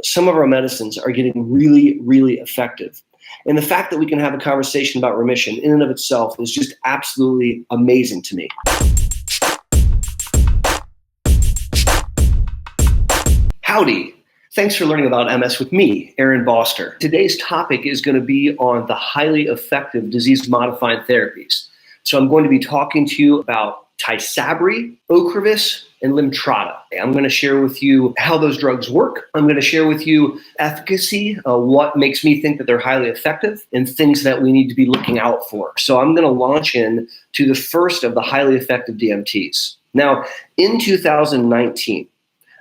some of our medicines are getting really, really effective. And the fact that we can have a conversation about remission in and of itself is just absolutely amazing to me. Howdy. Thanks for learning about MS with me, Aaron Boster. Today's topic is going to be on the highly effective disease-modifying therapies. So I'm going to be talking to you about Tysabri, Ocrevus, and Lemtrada. I'm going to share with you how those drugs work. I'm going to share with you efficacy, what makes me think that they're highly effective, and things that we need to be looking out for. So I'm going to launch in to the first of the highly effective DMTs. Now, in 2019,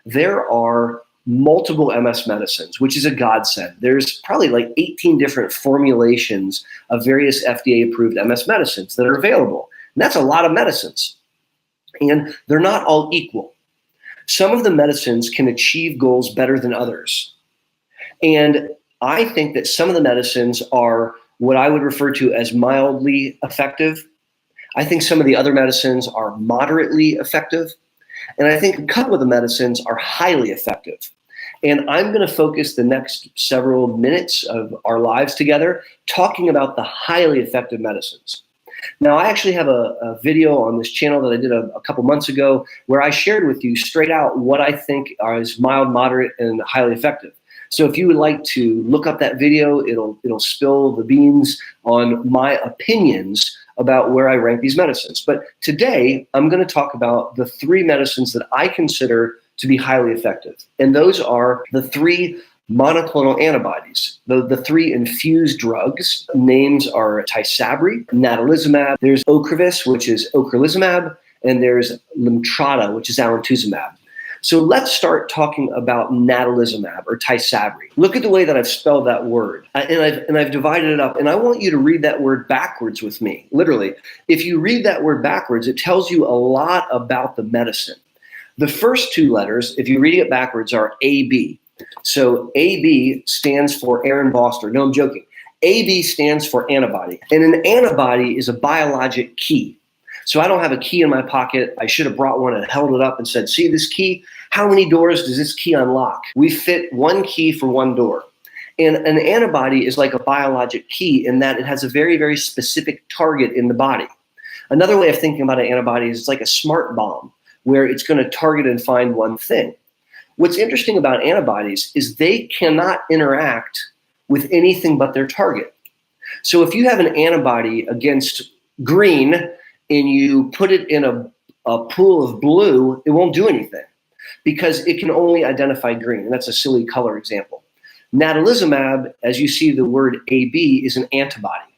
there are multiple MS medicines, which is a godsend. There's probably like 18 different formulations of various FDA-approved MS medicines that are available. And that's a lot of medicines. And they're not all equal. Some of the medicines can achieve goals better than others. And I think that some of the medicines are what I would refer to as mildly effective. I think some of the other medicines are moderately effective. And I think a couple of the medicines are highly effective. And I'm going to focus the next several minutes of our lives together talking about the highly effective medicines. Now, I actually have a video on this channel that I did a couple months ago where I shared with you straight out what I think is mild, moderate, and highly effective. So if you would like to look up that video, it'll spill the beans on my opinions about where I rank these medicines. But today, I'm going to talk about the three medicines that I consider to be highly effective. And those are the three monoclonal antibodies, the three infused drugs. Names are Tysabri, natalizumab, there's Ocrevus, which is ocrelizumab, and there's Lemtrada, which is alemtuzumab. So let's start talking about natalizumab or Tysabri. Look at the way that I've spelled that word, and I've divided it up, and I want you to read that word backwards with me, literally. If you read that word backwards, it tells you a lot about the medicine. The first two letters, if you're reading it backwards, are AB. So AB stands for Aaron Boster. No, I'm joking. AB stands for antibody. And an antibody is a biologic key. So I don't have a key in my pocket. I should have brought one and held it up and said, see this key? How many doors does this key unlock? We fit one key for one door. And an antibody is like a biologic key in that it has a very, very specific target in the body. Another way of thinking about an antibody is it's like a smart bomb where it's going to target and find one thing. What's interesting about antibodies is they cannot interact with anything but their target. So if you have an antibody against green and you put it in a pool of blue, it won't do anything because it can only identify green. And that's a silly color example. Natalizumab, as you see the word AB, is an antibody.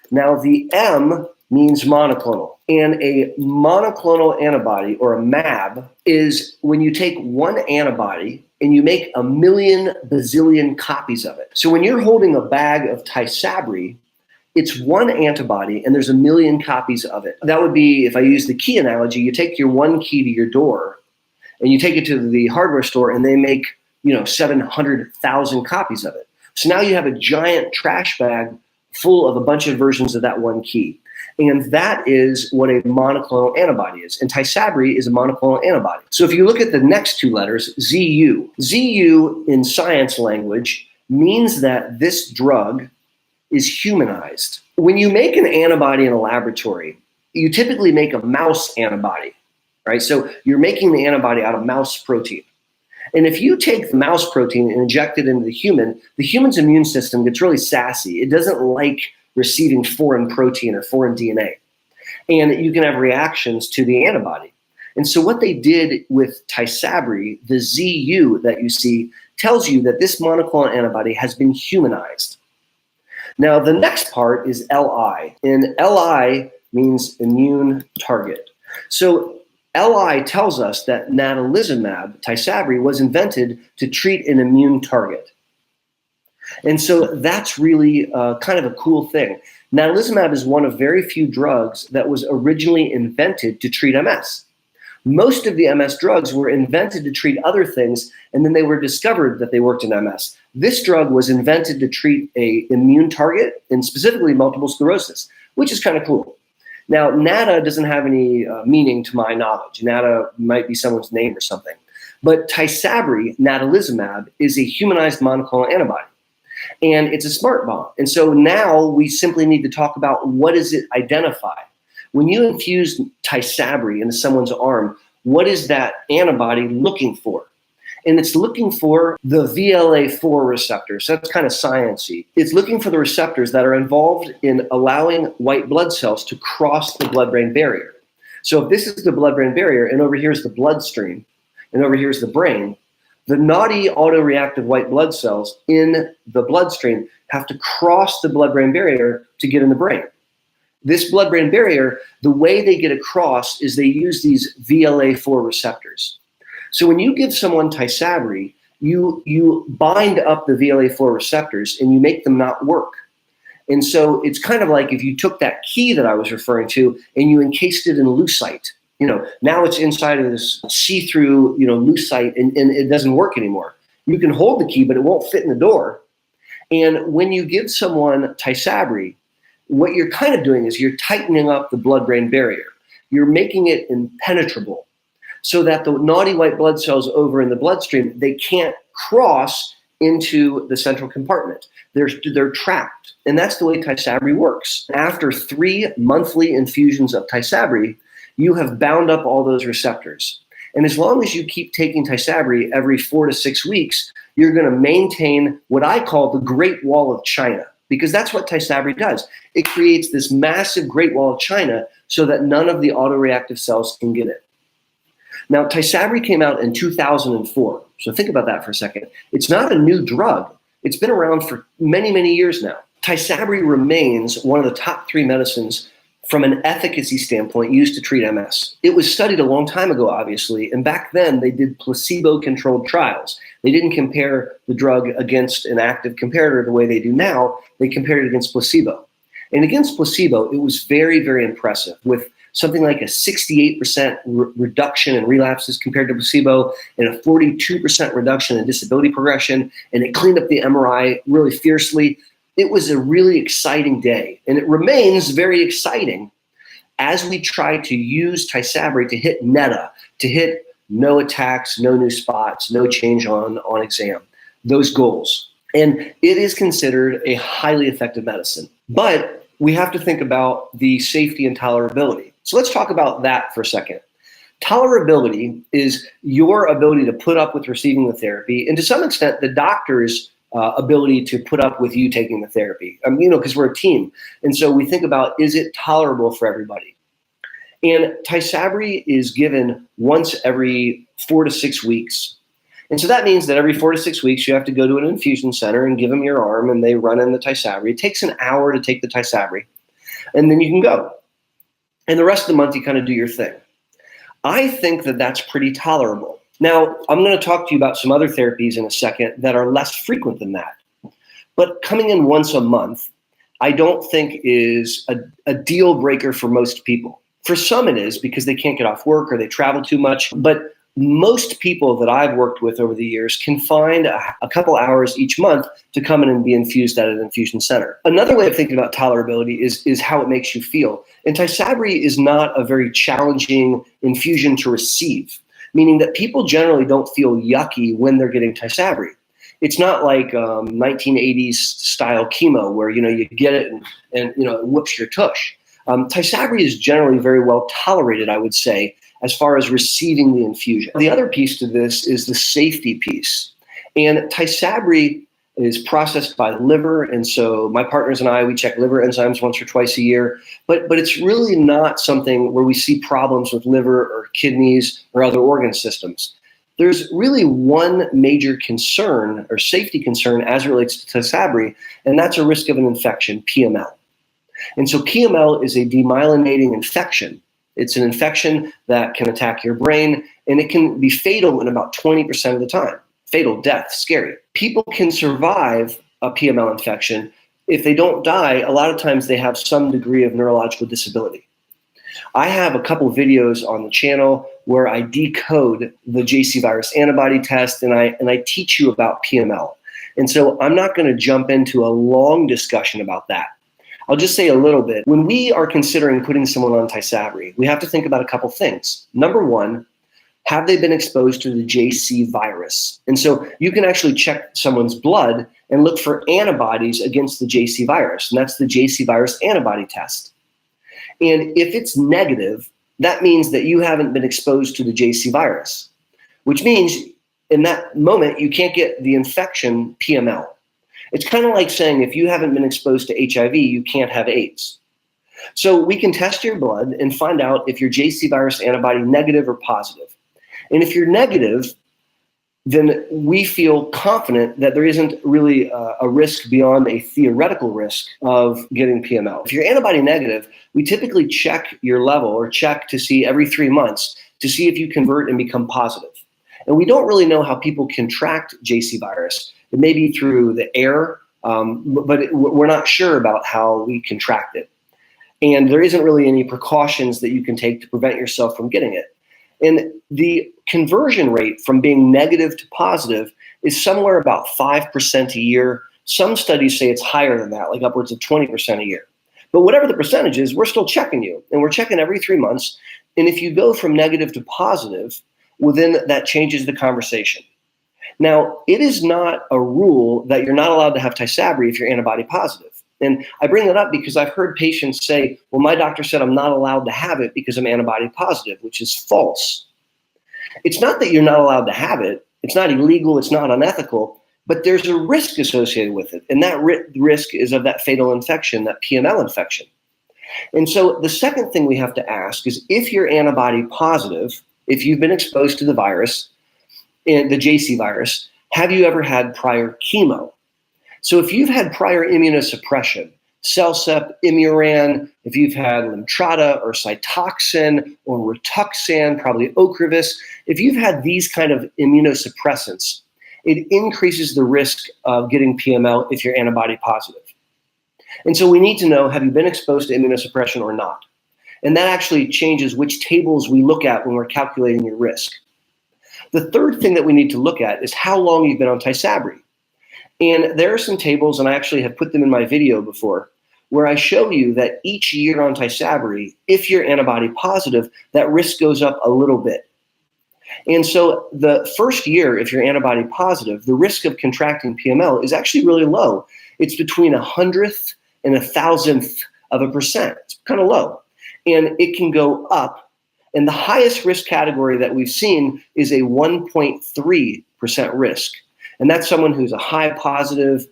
Now the M means monoclonal. And a monoclonal antibody, or a mAb, is when you take one antibody and you make a million bazillion copies of it. So when you're holding a bag of Tysabri, it's one antibody and there's a million copies of it. That would be, if I use the key analogy, you take your one key to your door and you take it to the hardware store and they make 700,000 copies of it. So now you have a giant trash bag full of a bunch of versions of that one key. And that is what a monoclonal antibody is. And Tysabri is a monoclonal antibody. So if you look at the next two letters, ZU. ZU in science language means that this drug is humanized. When you make an antibody in a laboratory, you typically make a mouse antibody, right? So you're making the antibody out of mouse protein. And if you take the mouse protein and inject it into the human's immune system gets really sassy. It doesn't like receiving foreign protein or foreign DNA. And you can have reactions to the antibody. And so what they did with Tysabri, the ZU that you see, tells you that this monoclonal antibody has been humanized. Now, the next part is LI. And LI means immune target. So LI tells us that natalizumab, Tysabri, was invented to treat an immune target. And so that's really kind of a cool thing. Natalizumab is one of very few drugs that was originally invented to treat MS. Most of the MS drugs were invented to treat other things, and then they were discovered that they worked in MS. This drug was invented to treat an immune target, and specifically multiple sclerosis, which is kind of cool. Now, NATA doesn't have any meaning to my knowledge. NATA might be someone's name or something. But Tysabri, natalizumab, is a humanized monoclonal antibody. And it's a smart bomb. And so now we simply need to talk about what does it identify. When you infuse Tysabri into someone's arm, what is that antibody looking for? And it's looking for the VLA4 receptors. That's kind of sciencey. It's looking for the receptors that are involved in allowing white blood cells to cross the blood-brain barrier. So if this is the blood-brain barrier, and over here is the bloodstream, and over here is the brain, the naughty autoreactive white blood cells in the bloodstream have to cross the blood-brain barrier to get in the brain. This blood-brain barrier, the way they get across is they use these VLA4 receptors. So when you give someone Tysabri, you bind up the VLA4 receptors and you make them not work. And so it's kind of like if you took that key that I was referring to and you encased it in lucite. Now it's inside of this see-through, lucite, and it doesn't work anymore. You can hold the key, but it won't fit in the door. And when you give someone Tysabri, what you're kind of doing is you're tightening up the blood-brain barrier. You're making it impenetrable so that the naughty white blood cells over in the bloodstream, they can't cross into the central compartment. They're trapped. And that's the way Tysabri works. After 3 monthly infusions of Tysabri, you have bound up all those receptors. And as long as you keep taking Tysabri every 4 to 6 weeks, you're going to maintain what I call the Great Wall of China, because that's what Tysabri does. It creates this massive Great Wall of China so that none of the autoreactive cells can get it. Now, Tysabri came out in 2004. So think about that for a second. It's not a new drug. It's been around for many, many years now. Tysabri remains one of the top 3 medicines from an efficacy standpoint used to treat MS. It was studied a long time ago, obviously, and back then they did placebo-controlled trials. They didn't compare the drug against an active comparator the way they do now. They compared it against placebo. And against placebo, it was very, very impressive, with something like a 68% reduction in relapses compared to placebo and a 42% reduction in disability progression, and it cleaned up the MRI really fiercely. It was a really exciting day, and it remains very exciting as we try to use Tysabri to hit NATA, to hit no attacks, no new spots, no change on exam, those goals. And it is considered a highly effective medicine. But we have to think about the safety and tolerability. So let's talk about that for a second. Tolerability is your ability to put up with receiving the therapy, and to some extent, the doctor's ability to put up with you taking the therapy, because we're a team. And so we think about, is it tolerable for everybody? And Tysabri is given once every 4 to 6 weeks. And so that means that every 4 to 6 weeks, you have to go to an infusion center and give them your arm, and they run in the Tysabri. It takes an hour to take the Tysabri, and then you can go. And the rest of the month, you kind of do your thing. I think that that's pretty tolerable. Now, I'm going to talk to you about some other therapies in a second that are less frequent than that. But coming in once a month, I don't think is a deal breaker for most people. For some it is, because they can't get off work or they travel too much. But most people that I've worked with over the years can find a couple hours each month to come in and be infused at an infusion center. Another way of thinking about tolerability is how it makes you feel. And Tysabri is not a very challenging infusion to receive, meaning that people generally don't feel yucky when they're getting Tysabri. It's not like 1980s style chemo where you get it and it whoops your tush. Tysabri is generally very well tolerated, I would say, as far as receiving the infusion. The other piece to this is the safety piece. And Tysabri is processed by the liver, and so my partners and I, we check liver enzymes once or twice a year, but it's really not something where we see problems with liver or kidneys or other organ systems. There's really one major concern or safety concern as it relates to Tysabri, and that's a risk of an infection, PML. And so PML is a demyelinating infection. It's an infection that can attack your brain, and it can be fatal in about 20% of the time. Fatal, death, scary. People can survive a PML infection. If they don't die, a lot of times they have some degree of neurological disability. I have a couple of videos on the channel where I decode the JC virus antibody test, and I teach you about PML. And so I'm not going to jump into a long discussion about that. I'll just say a little bit. When we are considering putting someone on Tysabri, we have to think about a couple things. Number one, have they been exposed to the JC virus? And so you can actually check someone's blood and look for antibodies against the JC virus, and that's the JC virus antibody test. And if it's negative, that means that you haven't been exposed to the JC virus, which means in that moment you can't get the infection PML. It's kind of like saying if you haven't been exposed to HIV, you can't have AIDS. So we can test your blood and find out if you're JC virus antibody negative or positive. And if you're negative, then we feel confident that there isn't really a risk beyond a theoretical risk of getting PML. If you're antibody negative, we typically check your level or check to see every 3 months to see if you convert and become positive. And we don't really know how people contract JC virus. It may be through the air, but we're not sure about how we contract it. And there isn't really any precautions that you can take to prevent yourself from getting it. And the conversion rate from being negative to positive is somewhere about 5% a year. Some studies say it's higher than that, like upwards of 20% a year. But whatever the percentage is, we're still checking you. And we're checking every 3 months. And if you go from negative to positive, well, then that changes the conversation. Now, it is not a rule that you're not allowed to have Tysabri if you're antibody positive. And I bring that up because I've heard patients say, well, my doctor said I'm not allowed to have it because I'm antibody positive, which is false. It's not that you're not allowed to have it. It's not illegal. It's not unethical. But there's a risk associated with it. And that risk is of that fatal infection, that PML infection. And so the second thing we have to ask is if you're antibody positive, if you've been exposed to the virus, the JC virus, have you ever had prior chemo? So if you've had prior immunosuppression, CellCep, Imuran, if you've had Lemtrada or Cytoxan or RITUXAN, probably Ocrevus, if you've had these kind of immunosuppressants, it increases the risk of getting PML if you're antibody positive. And so we need to know, have you been exposed to immunosuppression or not? And that actually changes which tables we look at when we're calculating your risk. The third thing that we need to look at is how long you've been on Tysabri. And there are some tables, and I actually have put them in my video before, where I show you that each year on Tysabri, if you're antibody positive, that risk goes up a little bit. And so the first year, if you're antibody positive, the risk of contracting PML is actually really low. It's between 100th and 1,000th of a percent. It's kind of low. And it can go up. And the highest risk category that we've seen is a 1.3% risk. And that's someone who's a high positive,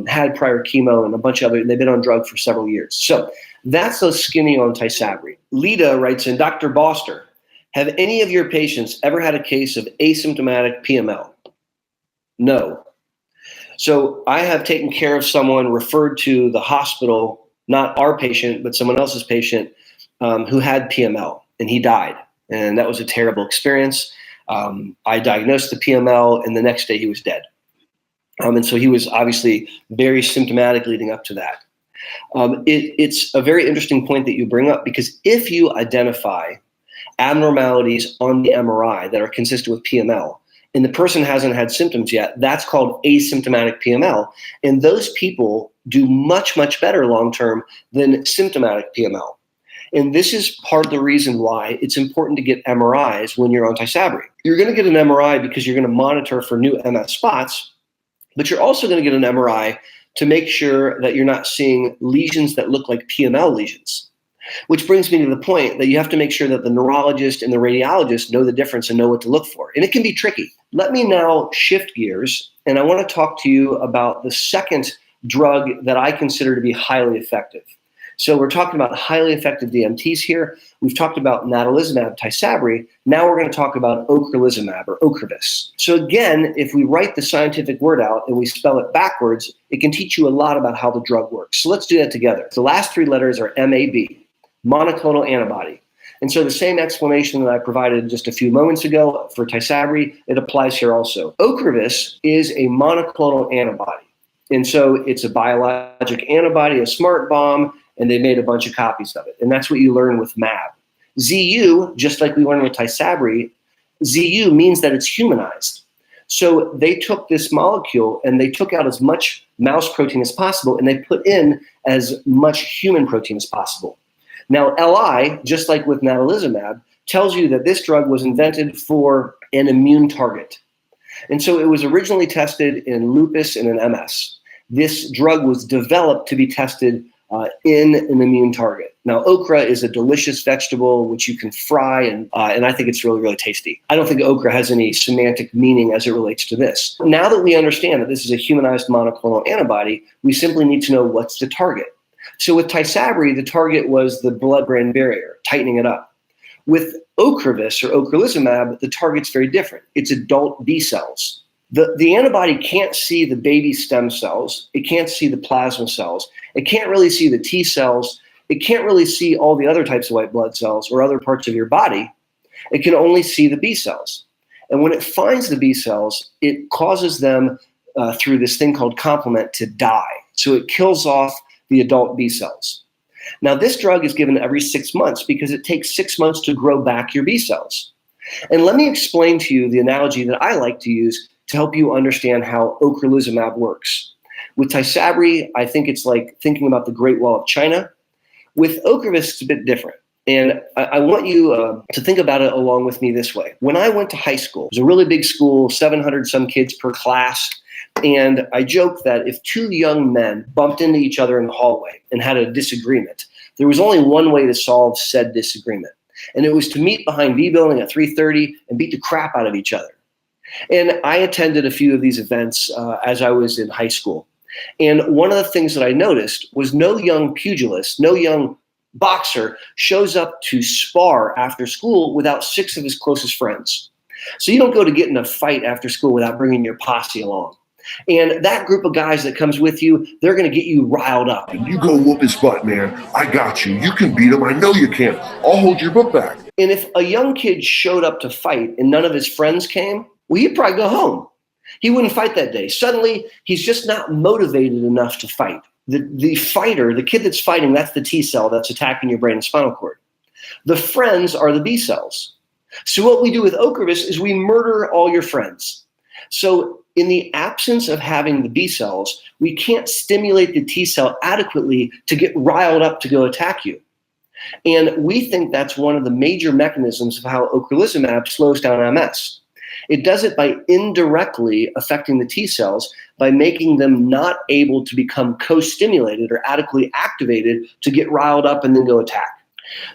had prior chemo and a bunch of other, they've been on drug for several years. So that's those skinny on Tysabri. Lita writes in, Dr. Boster, have any of your patients ever had a case of asymptomatic PML? No. So I have taken care of someone referred to the hospital, not our patient, but someone else's patient who had PML, and he died. And that was a terrible experience. I diagnosed the PML, and the next day he was dead. And so he was obviously very symptomatic leading up to that. It's a very interesting point that you bring up, because if you identify abnormalities on the MRI that are consistent with PML, and the person hasn't had symptoms yet, that's called asymptomatic PML. And those people do much, much better long-term than symptomatic PML. And this is part of the reason why it's important to get MRIs when you're on Tysabri. You're going to get an MRI because you're going to monitor for new MS spots, but you're also going to get an MRI to make sure that you're not seeing lesions that look like PML lesions. Which brings me to the point that you have to make sure that the neurologist and the radiologist know the difference and know what to look for. And it can be tricky. Let me now shift gears, and I want to talk to you about the second drug that I consider to be highly effective. So we're talking about highly effective DMTs here. We've talked about natalizumab, Tysabri. Now we're going to talk about ocrelizumab, or Ocrevus. So again, if we write the scientific word out and we spell it backwards, it can teach you a lot about how the drug works. So let's do that together. The last three letters are MAB, monoclonal antibody. And so the same explanation that I provided just a few moments ago for Tysabri, it applies here also. Ocrevus is a monoclonal antibody. And so it's a biologic antibody, a smart bomb, and they made a bunch of copies of it. And that's what you learn with MAB. ZU, just like we learned with Tysabri, ZU means that it's humanized. So they took this molecule and they took out as much mouse protein as possible, and they put in as much human protein as possible. Now, LI, just like with natalizumab, tells you that this drug was invented for an immune target. And so it was originally tested in lupus and in MS. This drug was developed to be tested in an immune target. Now, okra is a delicious vegetable which you can fry, and I think it's really, really tasty. I don't think okra has any semantic meaning as it relates to this. Now that we understand that this is a humanized monoclonal antibody, we simply need to know what's the target. So with Tysabri, the target was the blood-brain barrier, tightening it up. With Ocrevus or ocrelizumab, the target's very different. It's adult B cells. The antibody can't see the baby stem cells. It can't see the plasma cells. It can't really see the T cells. It can't really see all the other types of white blood cells or other parts of your body. It can only see the B cells. And when it finds the B cells, it causes them through this thing called complement to die. So it kills off the adult B cells. Now, this drug is given every 6 months because it takes 6 months to grow back your B cells. And let me explain to you the analogy that I like to use to help you understand how ocrelizumab works. With Tysabri, I think it's like thinking about the Great Wall of China. With Ocrevus, it's a bit different. And I want you to think about it along with me this way. When I went to high school, it was a really big school, 700 some kids per class. And I joke that if two young men bumped into each other in the hallway and had a disagreement, there was only one way to solve said disagreement. And it was to meet behind B building at 3:30 and beat the crap out of each other. And I attended a few of these events as I was in high school. And one of the things that I noticed was no young pugilist, no young boxer shows up to spar after school without 6 of his closest friends. So you don't go to get in a fight after school without bringing your posse along. And that group of guys that comes with you, they're going to get you riled up. You go whoop his butt, man. I got you. You can beat him. I know you can. I'll hold your book back. And if a young kid showed up to fight and none of his friends came, well, he'd probably go home. He wouldn't fight that day. Suddenly, he's just not motivated enough to fight. The fighter, the kid that's fighting, that's the T cell that's attacking your brain and spinal cord. The friends are the B cells. So what we do with Ocrevus is we murder all your friends. So in the absence of having the B cells, we can't stimulate the T cell adequately to get riled up to go attack you. And we think that's one of the major mechanisms of how ocrelizumab slows down MS. It does it by indirectly affecting the T cells by making them not able to become co-stimulated or adequately activated to get riled up and then go attack.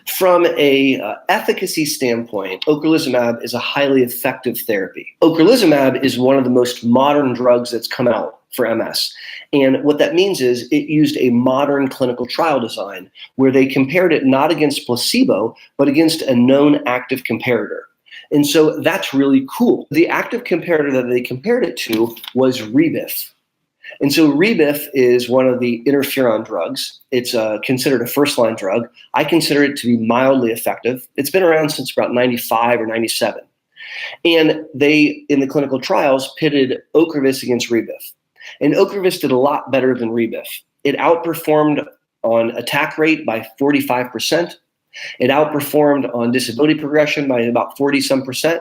From a efficacy standpoint, ocrelizumab is a highly effective therapy. Ocrelizumab is one of the most modern drugs that's come out for MS. And what that means is it used a modern clinical trial design where they compared it not against placebo, but against a known active comparator. And so that's really cool. The active comparator that they compared it to was Rebif. And so Rebif is one of the interferon drugs. It's considered a first-line drug. I consider it to be mildly effective. It's been around since about 95 or 97. And they, in the clinical trials, pitted Ocrevus against Rebif. And Ocrevus did a lot better than Rebif. It outperformed on attack rate by 45%. It outperformed on disability progression by about 40-some%.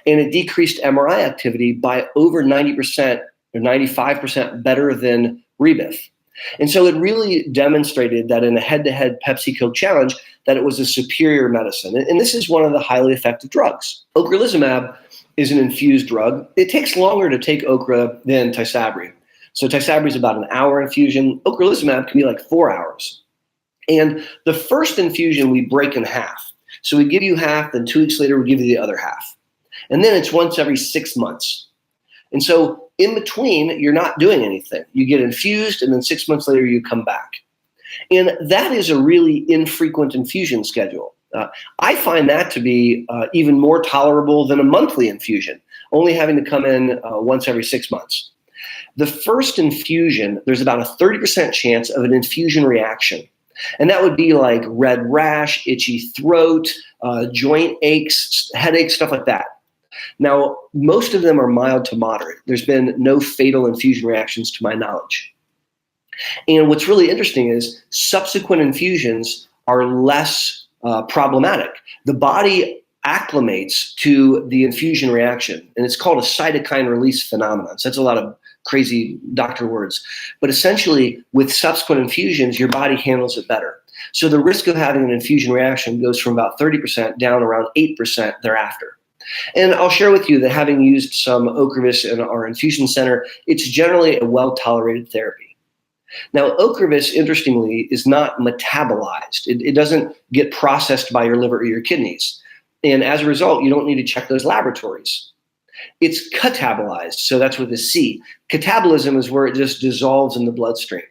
And it decreased MRI activity by over 90%. 95% better than Rebif. And so it really demonstrated that in a head-to-head Pepsi Coke challenge that it was a superior medicine. And this is one of the highly effective drugs. Ocrelizumab is an infused drug. It takes longer to take okra than Tysabri. So Tysabri is about an hour infusion. Ocrelizumab can be like 4 hours. And the first infusion we break in half. So we give you half, then 2 weeks later we give you the other half. And then it's once every 6 months. And so in between, you're not doing anything. You get infused, and then 6 months later, you come back. And that is a really infrequent infusion schedule. I find that to be even more tolerable than a monthly infusion, only having to come in once every 6 months. The first infusion, there's about a 30% chance of an infusion reaction. And that would be like red rash, itchy throat, joint aches, headaches, stuff like that. Now, most of them are mild to moderate. There's been no fatal infusion reactions to my knowledge. And what's really interesting is subsequent infusions are less problematic. The body acclimates to the infusion reaction, and it's called a cytokine release phenomenon. So that's a lot of crazy doctor words. But essentially, with subsequent infusions, your body handles it better. So the risk of having an infusion reaction goes from about 30% down around 8% thereafter. And I'll share with you that having used some Ocrevus in our infusion center, it's generally a well-tolerated therapy. Now, Ocrevus, interestingly, is not metabolized. It doesn't get processed by your liver or your kidneys. And as a result, you don't need to check those laboratories. It's catabolized, so that's with a C. Catabolism is where it just dissolves in the bloodstream.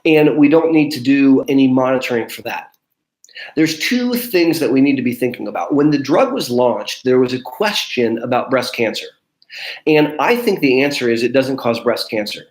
And we don't need to do any monitoring for that. There's two things that we need to be thinking about. When the drug was launched, there was a question about breast cancer. And I think the answer is it doesn't cause breast cancer.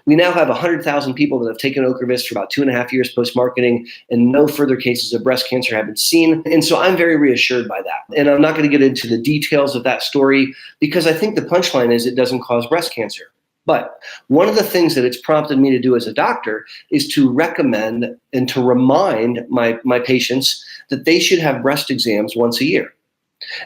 We now have 100,000 people that have taken Ocrevus for about 2.5 years post-marketing, and no further cases of breast cancer have been seen. And so I'm very reassured by that. And I'm not going to get into the details of that story because I think the punchline is it doesn't cause breast cancer. But one of the things that it's prompted me to do as a doctor is to recommend and to remind my patients that they should have breast exams once a year.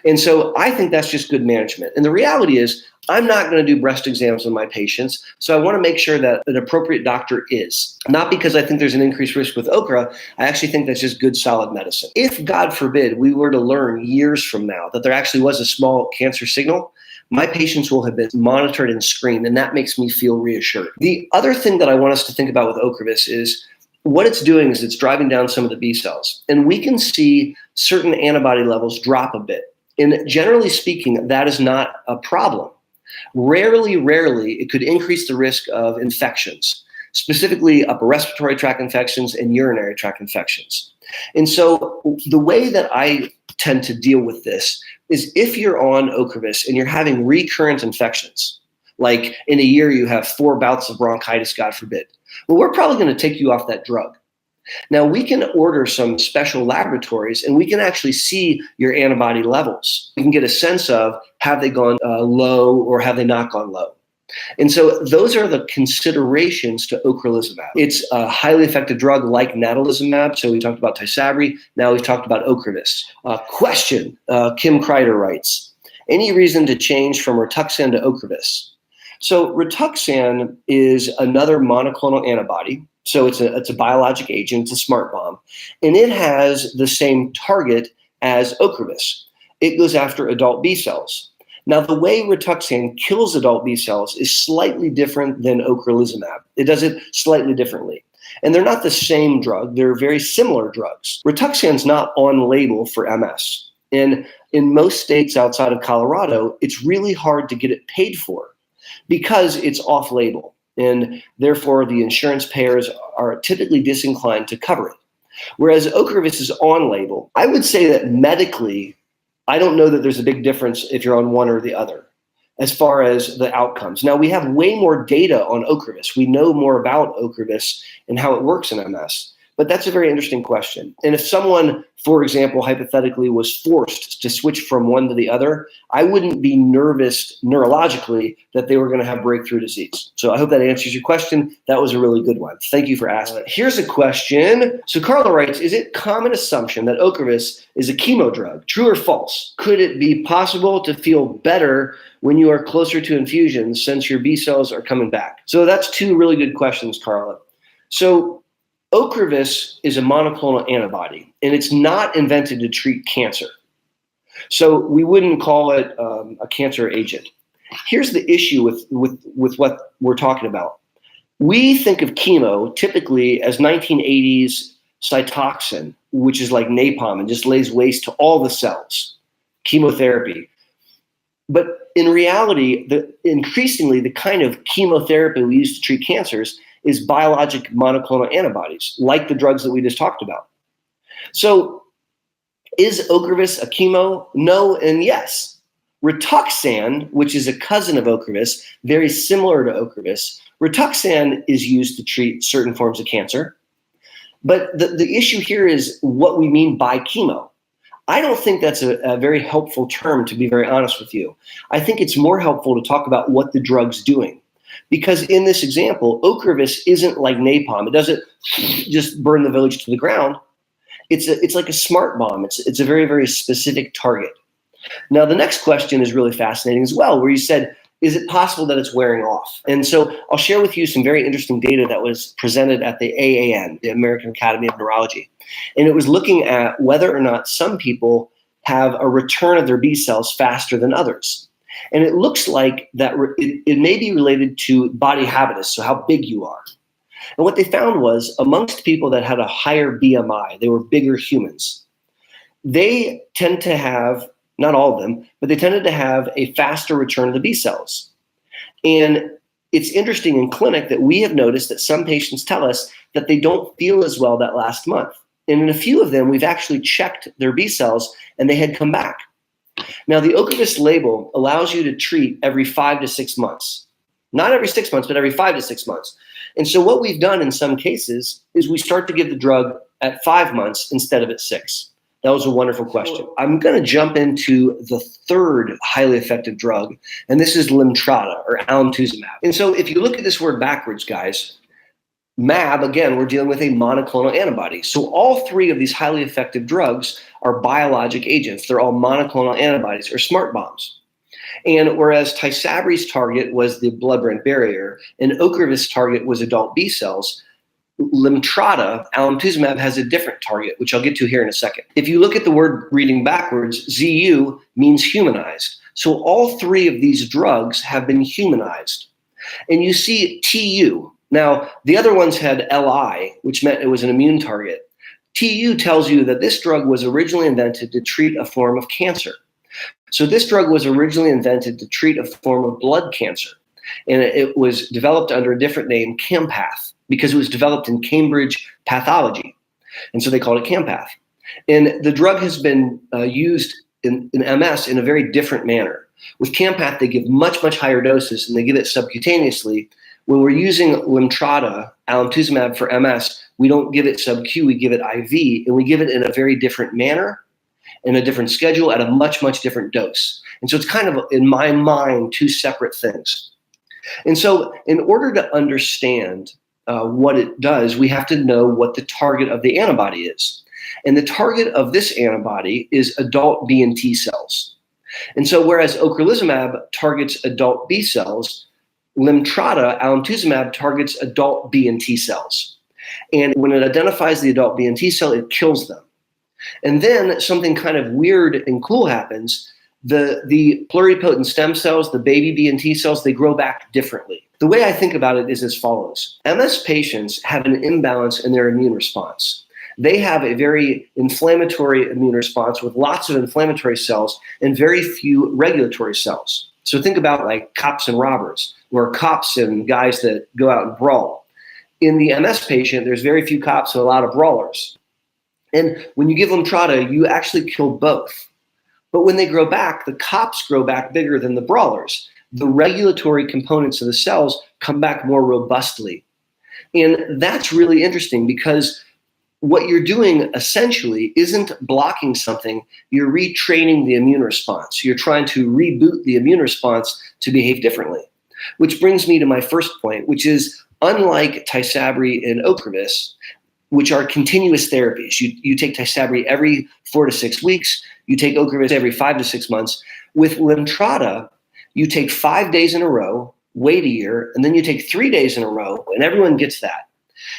And so I think that's just good management. And the reality is I'm not going to do breast exams on my patients, so I want to make sure that an appropriate doctor is. Not because I think there's an increased risk with Ocra, I actually think that's just good, solid medicine. If, God forbid, we were to learn years from now that there actually was a small cancer signal, my patients will have been monitored and screened, and that makes me feel reassured. The other thing that I want us to think about with Ocrevus is what it's doing is it's driving down some of the B cells, and we can see certain antibody levels drop a bit. And generally speaking, that is not a problem. Rarely, it could increase the risk of infections, specifically upper respiratory tract infections and urinary tract infections. And so the way that I tend to deal with this is if you're on Ocrevus and you're having recurrent infections, like in a year you have 4 bouts of bronchitis, God forbid, well, we're probably going to take you off that drug. Now, we can order some special laboratories and we can actually see your antibody levels. We can get a sense of have they gone low or have they not gone low. And so those are the considerations to ocrelizumab. It's a highly effective drug like natalizumab. So we talked about Tysabri. Now we've talked about Ocrevus. Question, Kim Kreider writes, any reason to change from RITUXAN to Ocrevus? So RITUXAN is another monoclonal antibody. So it's a biologic agent, it's a smart bomb, and it has the same target as Ocrevus. It goes after adult B cells. Now, the way RITUXAN kills adult B cells is slightly different than ocrelizumab. It does it slightly differently. And they're not the same drug, they're very similar drugs. RITUXAN's not on label for MS. And in most states outside of Colorado, it's really hard to get it paid for because it's off label. And therefore, the insurance payers are typically disinclined to cover it. Whereas Ocrevus is on label. I would say that medically, I don't know that there's a big difference if you're on one or the other as far as the outcomes. Now, we have way more data on Ocrevus. We know more about Ocrevus and how it works in MS. But that's a very interesting question. And if someone, for example, hypothetically was forced to switch from one to the other, I wouldn't be nervous neurologically that they were going to have breakthrough disease. So I hope that answers your question. That was a really good one. Thank you for asking. Here's a question. So Carla writes, is it common assumption that Ocrevus is a chemo drug? True or false? Could it be possible to feel better when you are closer to infusions since your B cells are coming back? So that's 2 really good questions, Carla. So Ocrevus is a monoclonal antibody, and it's not invented to treat cancer. So we wouldn't call it a cancer agent. Here's the issue with what we're talking about. We think of chemo typically as 1980s Cytoxan, which is like napalm and just lays waste to all the cells, chemotherapy. But in reality, increasingly, the kind of chemotherapy we use to treat cancers is biologic monoclonal antibodies, like the drugs that we just talked about. So is Ocrevus a chemo? No and yes. RITUXAN, which is a cousin of Ocrevus, very similar to Ocrevus, RITUXAN is used to treat certain forms of cancer. But the issue here is what we mean by chemo. I don't think that's a very helpful term, to be very honest with you. I think it's more helpful to talk about what the drug's doing. Because in this example, Ocrevus isn't like napalm. It doesn't just burn the village to the ground. It's like a smart bomb. It's a very, very specific target. Now, the next question is really fascinating as well, where you said, is it possible that it's wearing off? And so I'll share with you some very interesting data that was presented at the AAN, the American Academy of Neurology. And it was looking at whether or not some people have a return of their B cells faster than others. And it looks like that it may be related to body habitus, so how big you are. And what they found was amongst people that had a higher BMI, they were bigger humans, they tend to have, not all of them, but they tended to have a faster return of the B cells. And it's interesting in clinic that we have noticed that some patients tell us that they don't feel as well that last month. And in a few of them, we've actually checked their B cells and they had come back. Now, the Ocrevus label allows you to treat every 5 to 6 months. Not every 6 months, but every 5 to 6 months. And so what we've done in some cases is we start to give the drug at 5 months instead of at 6. That was a wonderful question. I'm going to jump into the third highly effective drug, and this is Lemtrada, or alemtuzumab. And so if you look at this word backwards, guys, MAB, again, we're dealing with a monoclonal antibody. So all three of these highly effective drugs are biologic agents. They're all monoclonal antibodies, or smart bombs. And whereas Tysabri's target was the blood-brain barrier and Ocrevus' target was adult B cells, Lemtrada, alemtuzumab, has a different target, which I'll get to here in a second. If you look at the word reading backwards, ZU means humanized. So all three of these drugs have been humanized. And you see TU. Now, the other ones had LI, which meant it was an immune target. TU tells you that this drug was originally invented to treat a form of cancer. So this drug was originally invented to treat a form of blood cancer. And it was developed under a different name, Campath, because it was developed in Cambridge pathology. And so they called it Campath. And the drug has been used in MS in a very different manner. With Campath, they give much, much higher doses, and they give it subcutaneously. When we're using Lemtrada, alemtuzumab, for MS, we don't give it sub-Q, we give it IV, and we give it in a very different manner, in a different schedule, at a much, much different dose. And so it's kind of, in my mind, two separate things. And so in order to understand what it does, we have to know what the target of the antibody is. And the target of this antibody is adult B and T cells. And so whereas ocrelizumab targets adult B cells, Lemtrada, alemtuzumab, targets adult B and T cells. And when it identifies the adult B and T cell, it kills them. And then something kind of weird and cool happens. The pluripotent stem cells, the baby B and T cells, they grow back differently. The way I think about it is as follows. MS patients have an imbalance in their immune response. They have a very inflammatory immune response with lots of inflammatory cells and very few regulatory cells. So think about like cops and robbers, or cops and guys that go out and brawl. In the MS patient, there's very few cops and a lot of brawlers. And when you give Lemtrada, you actually kill both. But when they grow back, the cops grow back bigger than the brawlers. The regulatory components of the cells come back more robustly. And that's really interesting because what you're doing essentially isn't blocking something, you're retraining the immune response. You're trying to reboot the immune response to behave differently. Which brings me to my first point, which is unlike Tysabri and Ocrevus, which are continuous therapies. You take Tysabri every 4 to 6 weeks, you take Ocrevus every 5 to 6 months. With Lemtrada, you take 5 days in a row, wait a year, and then you take 3 days in a row, and everyone gets that.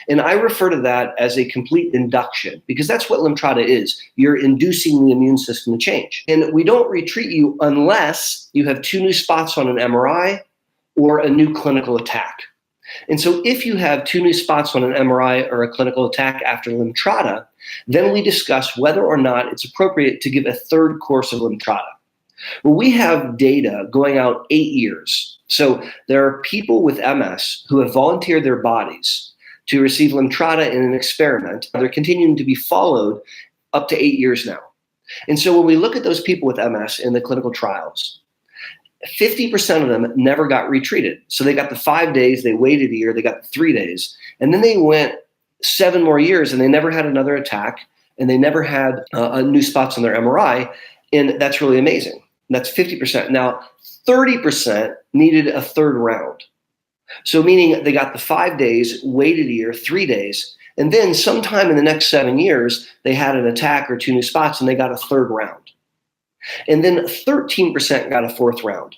And I refer to that as a complete induction, because that's what Lemtrada is. You're inducing the immune system to change. And we don't retreat you unless you have 2 new spots on an MRI or a new clinical attack. And so if you have 2 new spots on an MRI or a clinical attack after Lemtrada, then we discuss whether or not it's appropriate to give a 3rd course of Lemtrada. Well, we have data going out 8 years. So there are people with MS who have volunteered their bodies to receive Lemtrada in an experiment. They're continuing to be followed up to 8 years now. And so when we look at those people with MS in the clinical trials, 50% of them never got retreated. So they got the 5 days, they waited a year, they got the 3 days, and then they went 7 more years and they never had another attack and they never had new spots on their MRI. And that's really amazing. That's 50%. Now, 30% needed a 3rd round. So meaning they got the 5 days, waited a year, 3 days, and then sometime in the next 7 years, they had an attack or 2 new spots and they got a 3rd round. And then 13% got a 4th round.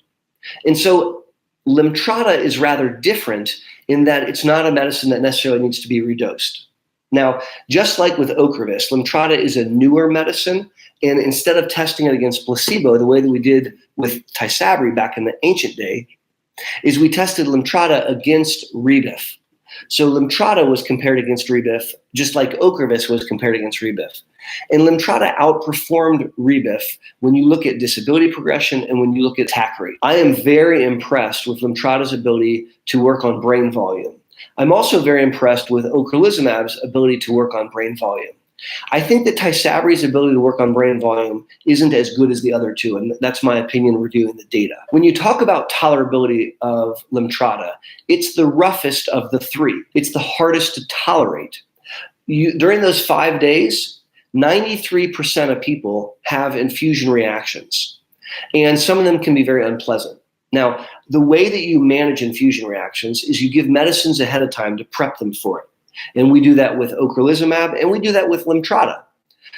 And so Lemtrada is rather different in that it's not a medicine that necessarily needs to be redosed. Now, just like with Ocrevus, Lemtrada is a newer medicine, and instead of testing it against placebo, the way that we did with Tysabri back in the ancient day, is we tested Lemtrada against Rebif. So Lemtrada was compared against Rebif, just like Ocrevus was compared against Rebif. And Lemtrada outperformed Rebif when you look at disability progression and when you look at attack rate. I am very impressed with Lemtrada's ability to work on brain volume. I'm also very impressed with ocrelizumab's ability to work on brain volume. I think that Tysabri's ability to work on brain volume isn't as good as the other two, and that's my opinion reviewing the data. When you talk about tolerability of Lemtrada, it's the roughest of the three. It's the hardest to tolerate. During those 5 days, 93% of people have infusion reactions, and some of them can be very unpleasant. Now, the way that you manage infusion reactions is you give medicines ahead of time to prep them for it. And we do that with ocrelizumab, and we do that with Lemtrada.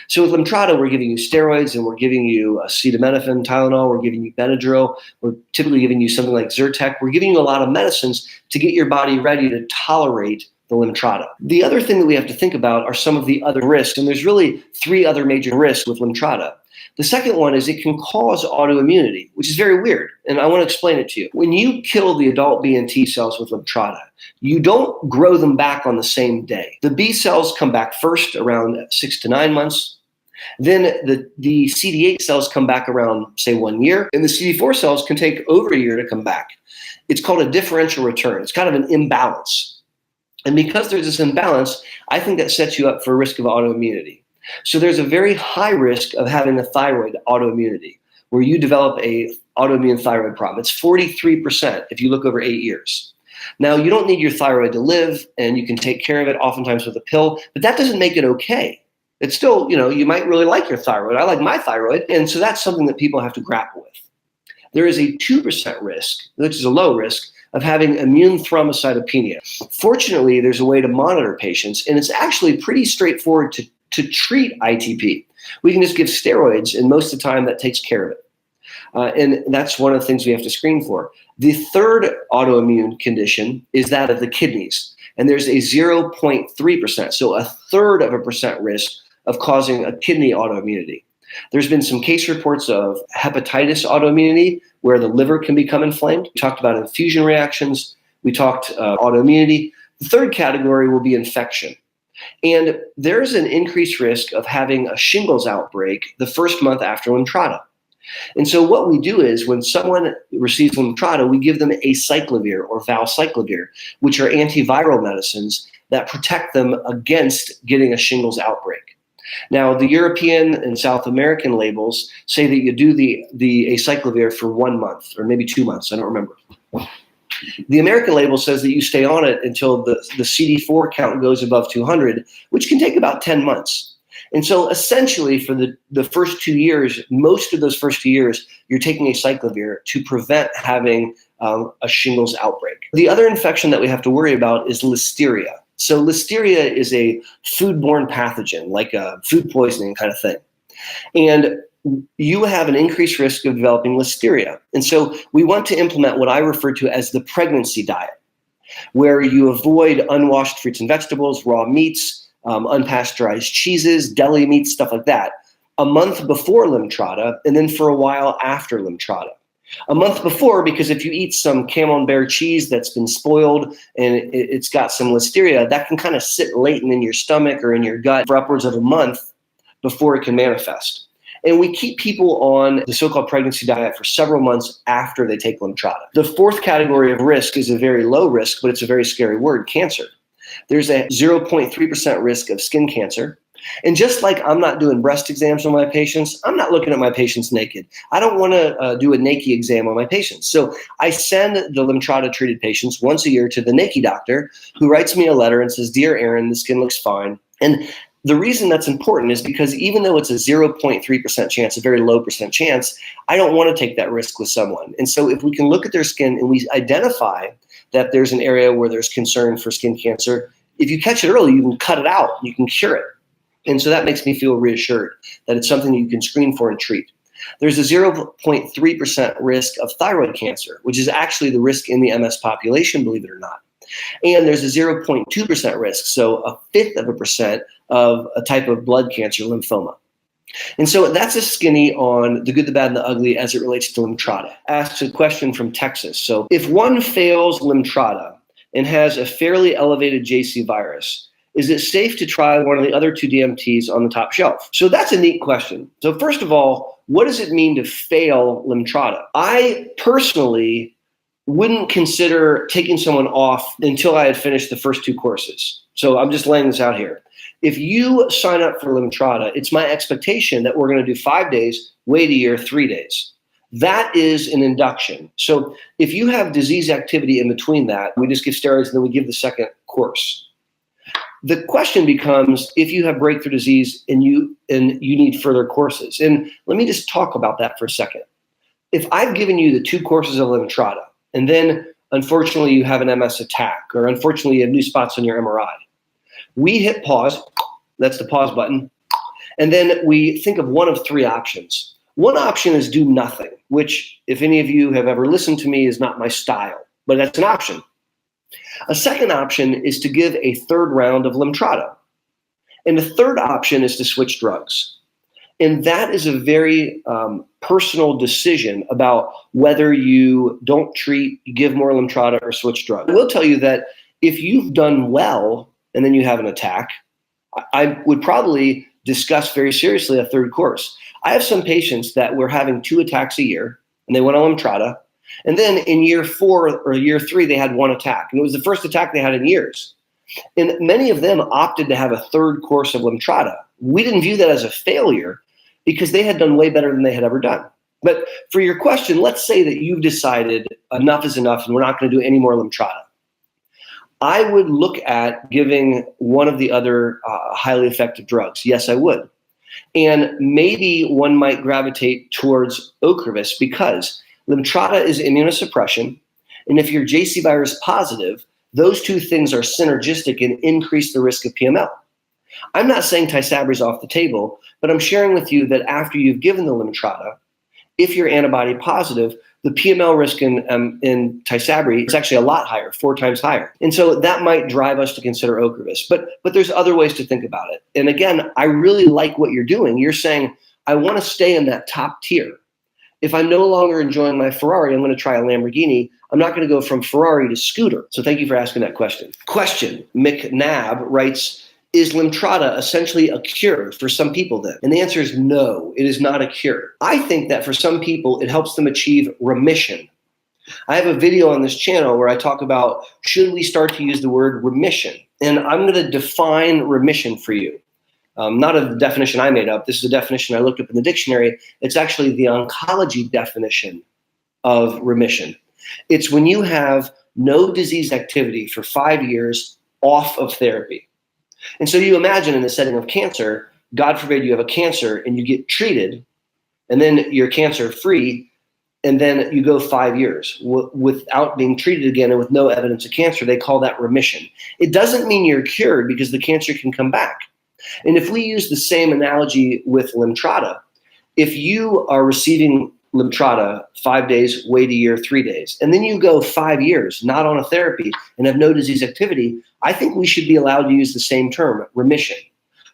So with Lemtrada, we're giving you steroids, and we're giving you acetaminophen, Tylenol, we're giving you Benadryl, we're typically giving you something like Zyrtec. We're giving you a lot of medicines to get your body ready to tolerate the Lemtrada. The other thing that we have to think about are some of the other risks, and there's really 3 other major risks with Lemtrada. The second one is it can cause autoimmunity, which is very weird, and I want to explain it to you. When you kill the adult B and T cells with Lemtrada, you don't grow them back on the same day. The B cells come back first around 6 to 9 months. Then the CD8 cells come back around, say, 1 year, and the CD4 cells can take over a year to come back. It's called a differential return. It's kind of an imbalance. And because there's this imbalance, I think that sets you up for a risk of autoimmunity. So there's a very high risk of having a thyroid autoimmunity, where you develop a autoimmune thyroid problem. It's 43% if you look over 8 years. Now, you don't need your thyroid to live, and you can take care of it oftentimes with a pill, but that doesn't make it okay. It's still, you might really like your thyroid. I like my thyroid, and so that's something that people have to grapple with. There is a 2% risk, which is a low risk, of having immune thrombocytopenia. Fortunately, there's a way to monitor patients, and it's actually pretty straightforward to treat ITP. We can just give steroids, and most of the time that takes care of it. And that's one of the things we have to screen for. The third autoimmune condition is that of the kidneys. And there's a 0.3%, so a third of a percent risk of causing a kidney autoimmunity. There's been some case reports of hepatitis autoimmunity where the liver can become inflamed. We talked about infusion reactions. We talked autoimmunity. The third category will be infection. And there's an increased risk of having a shingles outbreak the first month after Lemtrada. And so what we do is when someone receives Lemtrada, we give them acyclovir or valcyclovir, which are antiviral medicines that protect them against getting a shingles outbreak. Now, the European and South American labels say that you do the acyclovir for 1 month or maybe 2 months. I don't remember. The American label says that you stay on it until the CD4 count goes above 200, which can take about 10 months. And so essentially for the first 2 years, most of those first 2 years, you're taking acyclovir to prevent having a shingles outbreak. The other infection that we have to worry about is listeria. So listeria is a foodborne pathogen, like a food poisoning kind of thing. And you have an increased risk of developing listeria. And so we want to implement what I refer to as the pregnancy diet, where you avoid unwashed fruits and vegetables, raw meats, unpasteurized cheeses, deli meats, stuff like that, a month before Lemtrada, and then for a while after Lemtrada. A month before, because if you eat some camembert cheese that's been spoiled and it's got some listeria, that can kind of sit latent in your stomach or in your gut for upwards of a month before it can manifest. And we keep people on the so-called pregnancy diet for several months after they take Lemtrada. The fourth category of risk is a very low risk, but it's a very scary word, cancer. There's a 0.3% risk of skin cancer. And just like I'm not doing breast exams on my patients, I'm not looking at my patients naked. I don't want to do a naked exam on my patients. So I send the Lemtrada treated patients once a year to the naked doctor who writes me a letter and says, "Dear Aaron, the skin looks fine." And the reason that's important is because even though it's a 0.3% chance, a very low percent chance, I don't want to take that risk with someone. And so if we can look at their skin and we identify that there's an area where there's concern for skin cancer, if you catch it early, you can cut it out, you can cure it. And so that makes me feel reassured that it's something that you can screen for and treat. There's a 0.3% risk of thyroid cancer, which is actually the risk in the MS population, believe it or not. And there's a 0.2% risk, so 0.5% of a type of blood cancer, lymphoma. And so that's a skinny on the good, the bad, and the ugly as it relates to Lemtrada. Asks a question from Texas. So if one fails Lemtrada and has a fairly elevated JC virus, is it safe to try one of the other 2 DMTs on the top shelf? So that's a neat question. So first of all, what does it mean to fail Lemtrada? I personally wouldn't consider taking someone off until I had finished the first 2 courses. So I'm just laying this out here. If you sign up for Lemtrada, it's my expectation that we're going to do 5 days, wait a year, 3 days. That is an induction. So if you have disease activity in between that, we just give steroids and then we give the second course. The question becomes if you have breakthrough disease and you need further courses. And let me just talk about that for a second. If I've given you the 2 courses of Lemtrada, and then unfortunately you have an MS attack, or unfortunately you have new spots on your MRI, we hit pause, that's the pause button, and then we think of one of 3 options. One option is do nothing, which if any of you have ever listened to me is not my style, but that's an option. A second option is to give a 3rd round of Lemtrada. And the third option is to switch drugs. And that is a very personal decision about whether you don't treat, you give more Lemtrada, or switch drugs. I will tell you that if you've done well and then you have an attack, I would probably discuss very seriously a 3rd course. I have some patients that were having 2 attacks a year and they went on Lemtrada. And then in year 4 or year 3, they had 1 attack. And it was the first attack they had in years. And many of them opted to have a 3rd course of Lemtrada. We didn't view that as a failure because they had done way better than they had ever done. But for your question, let's say that you've decided enough is enough and we're not going to do any more Lemtrada. I would look at giving one of the other highly effective drugs. Yes, I would. And maybe one might gravitate towards Ocrevus because Lemtrada is immunosuppression. And if you're JC virus positive, those 2 things are synergistic and increase the risk of PML. I'm not saying Tysabri is off the table, but I'm sharing with you that after you've given the Lemtrada, if you're antibody positive, the PML risk in Tysabri is actually a lot higher, 4 times higher. And so that might drive us to consider Ocrevus. But there's other ways to think about it. And again, I really like what you're doing. You're saying, I want to stay in that top tier. If I'm no longer enjoying my Ferrari, I'm going to try a Lamborghini. I'm not going to go from Ferrari to scooter. So thank you for asking that question. Question, McNabb writes, is Lemtrada essentially a cure for some people then? And the answer is no, it is not a cure. I think that for some people, it helps them achieve remission. I have a video on this channel where I talk about should we start to use the word remission? And I'm going to define remission for you. Not a definition I made up. This is a definition I looked up in the dictionary. It's actually the oncology definition of remission. It's when you have no disease activity for 5 years off of therapy. And so you imagine in the setting of cancer, God forbid you have a cancer and you get treated and then you're cancer free and then you go 5 years without being treated again and with no evidence of cancer. They call that remission. It doesn't mean you're cured because the cancer can come back. And if we use the same analogy with Lemtrada, if you are receiving Lemtrada 5 days, wait a year, 3 days, and then you go 5 years not on a therapy and have no disease activity, I think we should be allowed to use the same term, remission.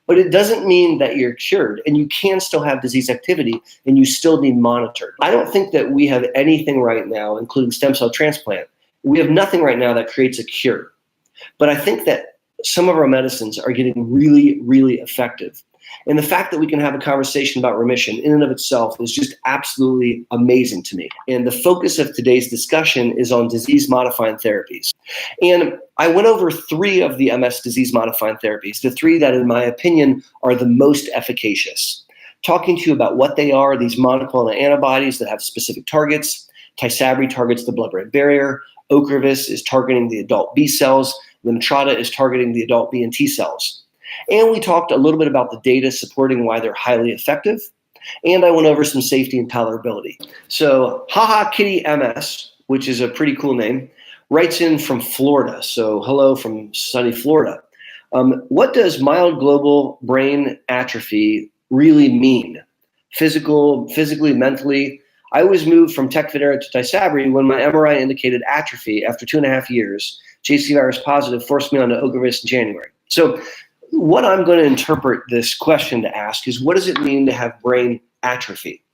But it doesn't mean that you're cured, and you can still have disease activity and you still need monitored. I don't think that we have anything right now, including stem cell transplant. We have nothing right now that creates a cure. But I think that some of our medicines are getting really, really effective. And the fact that we can have a conversation about remission in and of itself is just absolutely amazing to me. And the focus of today's discussion is on disease-modifying therapies. And I went over 3 of the MS disease-modifying therapies, the 3 that, in my opinion, are the most efficacious. Talking to you about what they are, these monoclonal antibodies that have specific targets. Tysabri targets the blood-brain barrier. Ocrevus is targeting the adult B cells. Lemtrada is targeting the adult B and T cells. And we talked a little bit about the data supporting why they're highly effective. And I went over some safety and tolerability. So Haha Kitty MS, which is a pretty cool name, writes in from Florida. So hello from sunny Florida. What does mild global brain atrophy really mean? physically, mentally. I was moved from Tecfidera to Tysabri when my MRI indicated atrophy after 2.5 years. JC virus positive forced me on to Ocrevus in January. So what I'm going to interpret this question to ask is, what does it mean to have brain atrophy?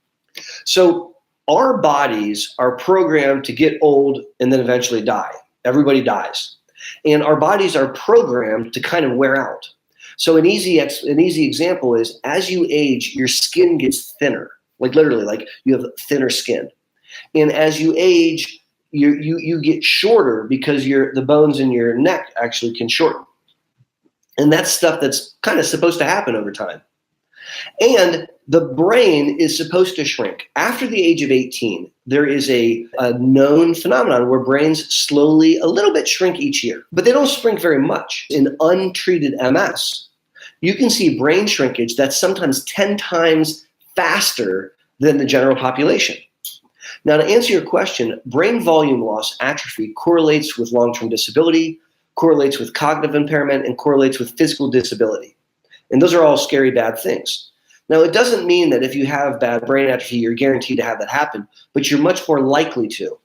So our bodies are programmed to get old and then eventually die. Everybody dies. And our bodies are programmed to kind of wear out. So an easy example is, as you age, your skin gets thinner. Like literally, like you have thinner skin. And as you age, you get shorter because the bones in your neck actually can shorten. And that's stuff that's kind of supposed to happen over time. And the brain is supposed to shrink. After the age of 18, there is a known phenomenon where brains slowly, a little bit shrink each year. But they don't shrink very much. In untreated MS, you can see brain shrinkage that's sometimes 10 times faster than the general population. Now, to answer your question, brain volume loss atrophy correlates with long-term disability, correlates with cognitive impairment, and correlates with physical disability. And those are all scary, bad things. Now, it doesn't mean that if you have bad brain atrophy, you're guaranteed to have that happen, but you're much more likely to.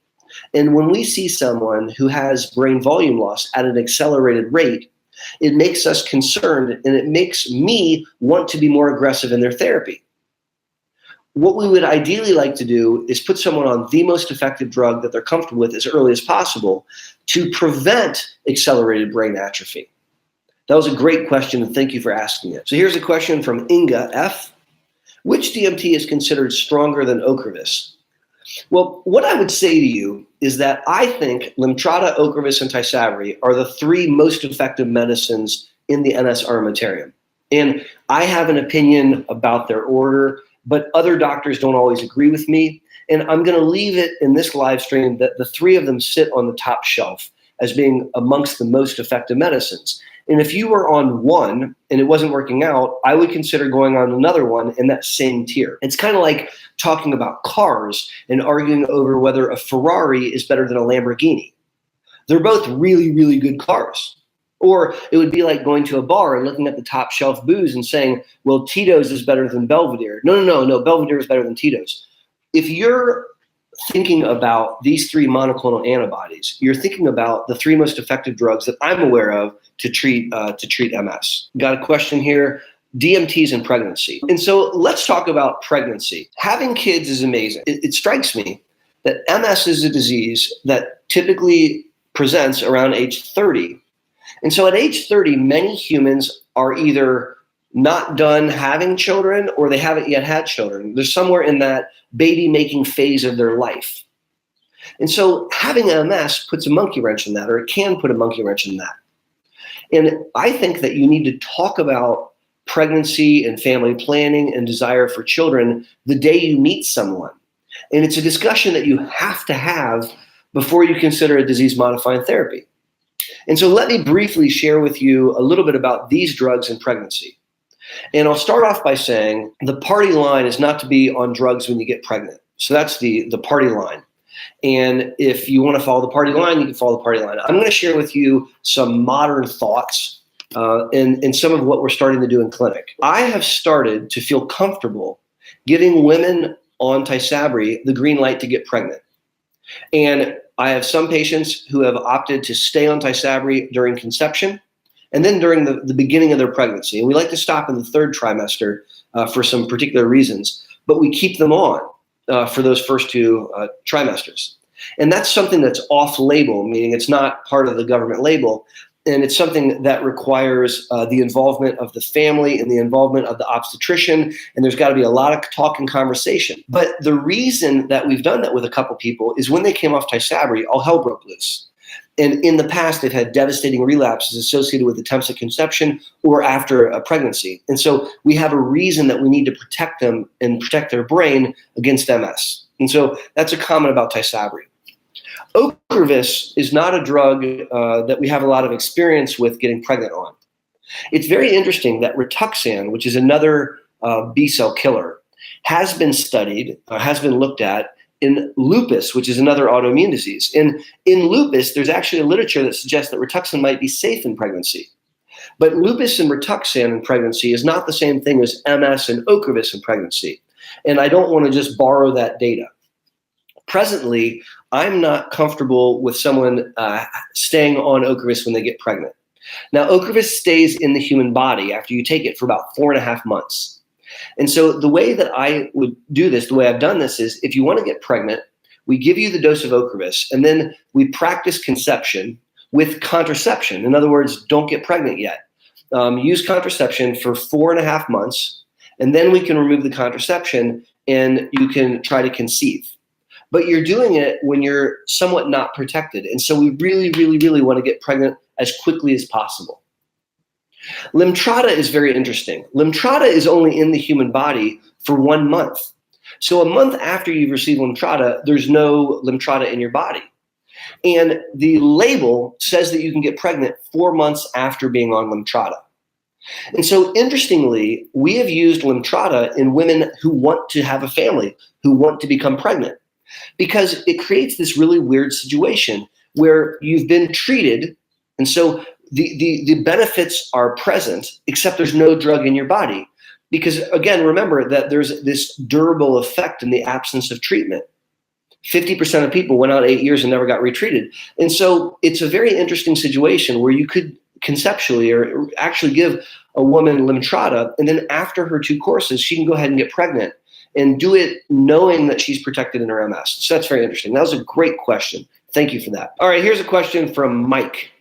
And when we see someone who has brain volume loss at an accelerated rate, it makes us concerned, and it makes me want to be more aggressive in their therapy. What we would ideally like to do is put someone on the most effective drug that they're comfortable with as early as possible to prevent accelerated brain atrophy. That was a great question, and thank you for asking it. So here's a question from Inga F. Which DMT is considered stronger than Ocrevus? Well, what I would say to you is that I think Lemtrada, Ocrevus, and Tysabri are the 3 most effective medicines in the NS armamentarium. And I have an opinion about their order, but other doctors don't always agree with me. And I'm going to leave it in this live stream that the 3 of them sit on the top shelf as being amongst the most effective medicines. And if you were on one and it wasn't working out, I would consider going on another one in that same tier. It's kind of like talking about cars and arguing over whether a Ferrari is better than a Lamborghini. They're both really, really good cars. Or it would be like going to a bar and looking at the top shelf booze and saying, well, Tito's is better than Belvedere. No, Belvedere is better than Tito's. If you're thinking about these 3 monoclonal antibodies, you're thinking about the 3 most effective drugs that I'm aware of to treat MS. Got a question here, DMTs and pregnancy. And so let's talk about pregnancy. Having kids is amazing. It strikes me that MS is a disease that typically presents around age 30. And so at age 30, many humans are either not done having children or they haven't yet had children. They're somewhere in that baby-making phase of their life. And so having MS puts a monkey wrench in that, or it can put a monkey wrench in that. And I think that you need to talk about pregnancy and family planning and desire for children the day you meet someone. And it's a discussion that you have to have before you consider a disease-modifying therapy. And so let me briefly share with you a little bit about these drugs in pregnancy. And I'll start off by saying the party line is not to be on drugs when you get pregnant. So that's the party line. And if you want to follow the party line, you can follow the party line. I'm going to share with you some modern thoughts and some of what we're starting to do in clinic. I have started to feel comfortable giving women on Tysabri the green light to get pregnant. And I have some patients who have opted to stay on Tysabri during conception and then during the beginning of their pregnancy. And we like to stop in the 3rd trimester for some particular reasons, but we keep them on for those first 2 trimesters. And that's something that's off-label, meaning it's not part of the government label, and it's something that requires the involvement of the family and the involvement of the obstetrician, and there's got to be a lot of talk and conversation. But the reason that we've done that with a couple people is when they came off Tysabri, all hell broke loose. And in the past, they've had devastating relapses associated with attempts at conception or after a pregnancy. And so we have a reason that we need to protect them and protect their brain against MS. And so that's a comment about Tysabri. Ocrevus is not a drug that we have a lot of experience with getting pregnant on. It's very interesting that RITUXAN, which is another B-cell killer, has been studied, has been looked at in lupus, which is another autoimmune disease. And in lupus, there's actually a literature that suggests that RITUXAN might be safe in pregnancy. But lupus and RITUXAN in pregnancy is not the same thing as MS and Ocrevus in pregnancy. And I don't want to just borrow that data. Presently, I'm not comfortable with someone staying on Ocrevus when they get pregnant. Now, Ocrevus stays in the human body after you take it for about 4.5 months. And so the way that I would do this, the way I've done this is, if you want to get pregnant, we give you the dose of Ocrevus, and then we practice conception with contraception. In other words, don't get pregnant yet. Use contraception for 4.5 months, and then we can remove the contraception and you can try to conceive. But you're doing it when you're somewhat not protected. And so we really, really, really want to get pregnant as quickly as possible. Lemtrada is very interesting. Lemtrada is only in the human body for 1 month. So a month after you've received Lemtrada, there's no Lemtrada in your body. And the label says that you can get pregnant 4 months after being on Lemtrada. And so interestingly, we have used Lemtrada in women who want to have a family, who want to become pregnant, because it creates this really weird situation where you've been treated, and so the benefits are present, except there's no drug in your body. Because again, remember that there's this durable effect in the absence of treatment. 50% of people went out 8 years and never got retreated. And so it's a very interesting situation where you could conceptually or actually give a woman Lemtrada, and then after her 2 courses, she can go ahead and get pregnant and do it knowing that she's protected in her MS. So that's very interesting. That was a great question. Thank you for that. All right, here's a question from Mike.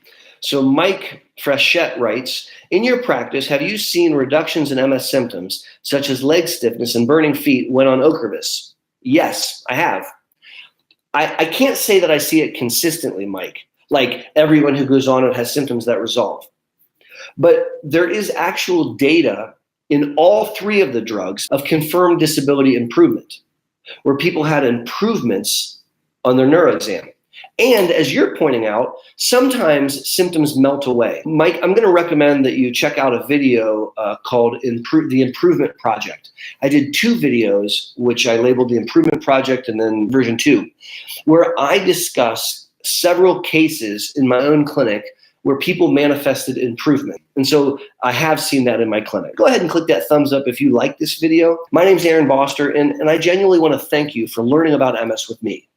So Mike Frechette writes, in your practice, have you seen reductions in MS symptoms, such as leg stiffness and burning feet when on Ocrevus? Yes, I have. I can't say that I see it consistently, Mike, like everyone who goes on it has symptoms that resolve. But there is actual data in all 3 of the drugs of confirmed disability improvement, where people had improvements on their neuroexam. And as you're pointing out, sometimes symptoms melt away. Mike, I'm going to recommend that you check out a video called The Improvement Project. I did 2 videos, which I labeled The Improvement Project and then version 2, where I discuss several cases in my own clinic where people manifested improvement. And so I have seen that in my clinic. Go ahead and click that thumbs up if you like this video. My name's Aaron Boster, and I genuinely want to thank you for learning about MS with me.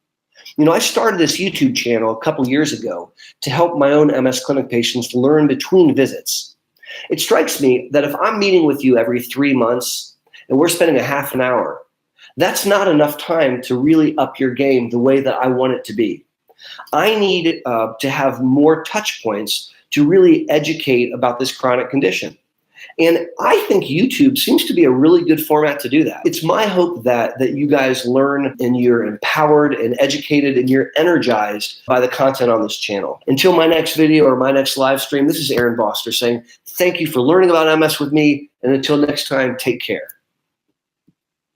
You know, I started this YouTube channel a couple years ago to help my own MS clinic patients learn between visits. It strikes me that if I'm meeting with you every 3 months and we're spending a half an hour, that's not enough time to really up your game the way that I want it to be. I need to have more touch points to really educate about this chronic condition. And I think YouTube seems to be a really good format to do that. It's my hope that you guys learn and you're empowered and educated and you're energized by the content on this channel. Until my next video or my next live stream, this is Aaron Boster saying thank you for learning about MS with me, and until next time, take care.